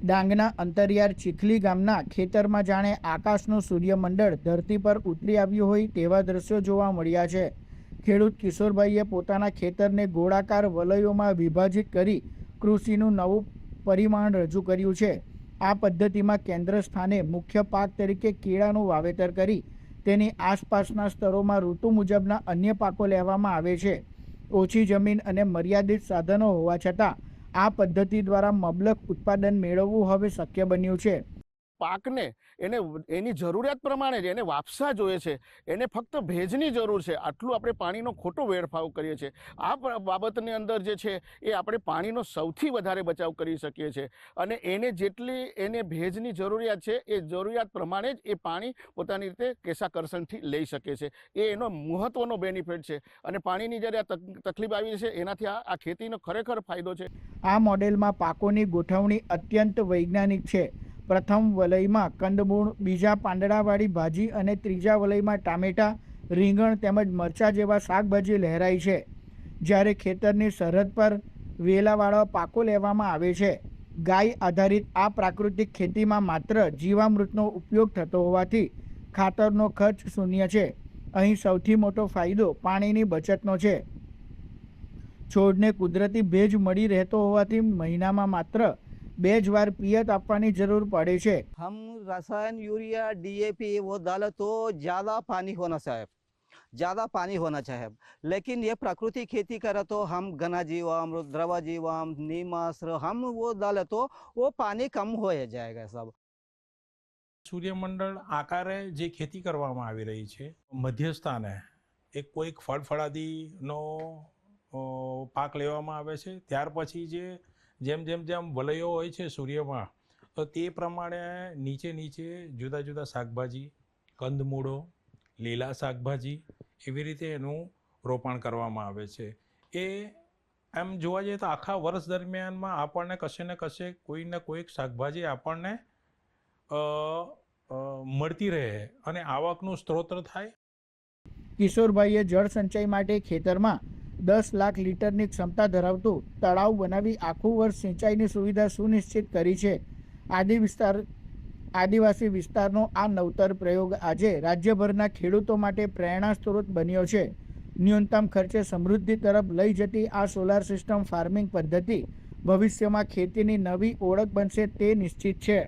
ડાંગના અંતરિયાળ ચીખલી ગામના ખેતરમાં જાણે આકાશનું સૂર્યમંડળ ધરતી પર ઉતરી આવ્યું હોય તેવા દ્રશ્યો જોવા મળ્યા છે। ખેડૂત કિશોરભાઈએ પોતાના ખેતરને ગોળાકાર વલયોમાં વિભાજિત કરી કૃષિનું નવું પરિમાણ રજૂ કર્યું છે। આ પદ્ધતિમાં કેન્દ્ર સ્થાને મુખ્ય પાક તરીકે કેળાનું વાવેતર કરી તેની આસપાસના સ્તરોમાં ઋતુ મુજબના અન્ય પાકો લેવામાં આવે છે। ઓછી જમીન અને મર્યાદિત સાધનો હોવા છતાં આ પદ્ધતિ દ્વારા મબલક ઉત્પાદન મેળવવું હવે શક્ય બન્યું છે। પાકને એની જરૂરિયાત પ્રમાણે જ એને વાપસા જોઈએ છે, એને ફક્ત ભેજની જરૂર છે। આટલું આપણે પાણીનો ખોટો વેડફાવ કરીએ છીએ। આ બાબતની અંદર જે છે એ આપણે પાણીનો સૌથી વધારે બચાવ કરી શકીએ છીએ અને એને જેટલી એને ભેજની જરૂરિયાત છે એ જરૂરિયાત પ્રમાણે જ એ પાણી પોતાની રીતે કેશાકર્ષણથી લઈ શકે છે। એ એનો મહત્ત્વનો બેનિફિટ છે અને પાણીની જ્યારે આ તકલીફ આવી છે એનાથી આ ખેતીનો ખરેખર ફાયદો છે। આ મોડેલમાં પાકોની ગોઠવણી અત્યંત વૈજ્ઞાનિક છે। પ્રથમ વલયમાં કંદમૂળ, બીજા પાંદડાવાળી ભાજી અને ત્રીજા વલયમાં ટામેટા, રીંગણ તેમજ મરચાં જેવા શાકભાજી લહેરાય છે। જ્યારે ખેતરની સરહદ પર વેલાવાળા પાકો લેવામાં આવે છે। ગાય આધારિત આ પ્રાકૃતિક ખેતીમાં માત્ર જીવામૃતનો ઉપયોગ થતો હોવાથી ખાતરનો ખર્ચ શૂન્ય છે। અહીં સૌથી મોટો ફાયદો પાણીની બચતનો છે। છોડને કુદરતી ભેજ મળી રહેતો હોવાથી મહિનામાં માત્ર 2 જ વાર પિયત આપવાની જરૂર પડે છે। हम रसायन यूरिया डीएपी वो डाले तो ज़्यादा पानी होना चाहिए, ज़्यादा पानी होना चाहिए। लेकिन ये प्रकृति खेती करे तो हम घना जीवामृत, द्रव जीवामृत, नीमास्त्र हम वो डाले तो वो पानी कम हो जाएगा सब। સૂર્યમંડળ આકારે જે ખેતી કરવામાં આવી રહી છે, મધ્યસ્થાને એક કોઈક ફળફળાદીનો પાક લેવામાં આવે છે। ત્યાર પછી જેમ વલયો હોય છે સૂર્યમાં, તો તે પ્રમાણે નીચે જુદા જુદા શાકભાજી, કંદમૂળો, લીલા શાકભાજી એવી રીતે એનું રોપણ કરવામાં આવે છે। એ એમ જોવા જઈએ તો આખા વર્ષ દરમિયાનમાં આપણને કશે ને કશે કોઈને કોઈક શાકભાજી આપણને મળતી રહે અને આવકનું સ્ત્રોત થાય। કિશોરભાઈએ જળ સંચય માટે ખેતરમાં 10 લાખ લીટરની ક્ષમતા ધરાવતું તળાવ બનાવી આખું વર્ષ સિંચાઈની સુવિધા સુનિશ્ચિત કરી છે। આદિવાસી વિસ્તારનો આ નવતર પ્રયોગ આજે રાજ્યભરના ખેડૂતો માટે પ્રેરણા સ્ત્રોત બન્યો છે। ન્યૂનતમ ખર્ચે સમૃદ્ધિ તરફ લઈ જતી આ સોલાર સિસ્ટમ ફાર્મિંગ પદ્ધતિ ભવિષ્યમાં ખેતીની નવી ઓળખ બનશે તે નિશ્ચિત છે।